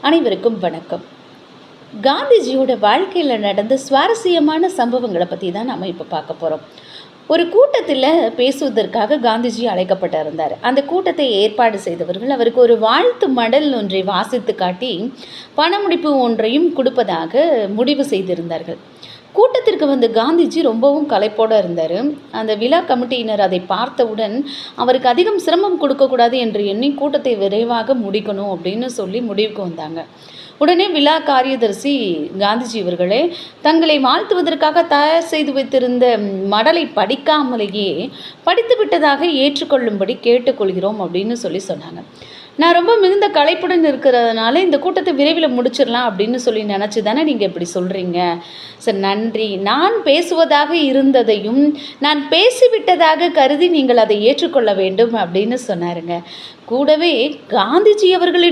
அனைவருக்கும் வணக்கம். காந்திஜியோட வாழ்க்கையில் நடந்த சுவாரஸ்யமான சம்பவங்களை பற்றி தான் நம்ம இப்போ பார்க்க போகிறோம். ஒரு கூட்டத்தில் பேசுவதற்காக காந்திஜி அழைக்கப்பட்டிருந்தார். அந்த கூட்டத்தை ஏற்பாடு செய்தவர்கள் அவருக்கு ஒரு வாழ்த்து மடல் ஒன்றை வாசித்து காட்டி பணமுடிப்பு ஒன்றையும் கொடுப்பதாக முடிவு செய்திருந்தார்கள். கூட்டத்திற்கு வந்த காந்திஜி ரொம்பவும் களைப்போடு இருந்தார். அந்த விழா கமிட்டியினர் அதை பார்த்தவுடன் அவருக்கு அதிகம் சிரமம் கொடுக்கக்கூடாது என்று எண்ணி கூட்டத்தை விரைவாக முடிக்கணும் அப்படின்னு சொல்லி முடிவுக்கு வந்தாங்க. உடனே விழா காரியதர்சி காந்திஜி அவர்களே தங்களை வாழ்த்துவதற்காக தயார் செய்து வைத்திருந்த மடலை படிக்காமலேயே படித்து விட்டதாக ஏற்றுக்கொள்ளும்படி கேட்டுக்கொள்கிறோம் அப்படின்னு சொன்னாங்க. நான் ரொம்ப மிகுந்த களைப்புடன் இருக்கிறதுனால இந்த கூட்டத்தை விரைவில் முடிச்சிடலாம் அப்படின்னு சொல்லி நினச்சி தானே நீங்கள் இப்படி சொல்கிறீங்க. சார் நன்றி. நான் பேசுவதாக இருந்ததையும் நான் பேசிவிட்டதாக கருதி நீங்கள் அதை ஏற்றுக்கொள்ள வேண்டும் அப்படின்னு சொன்னாருங்க. கூடவே காந்திஜி அவர்களின்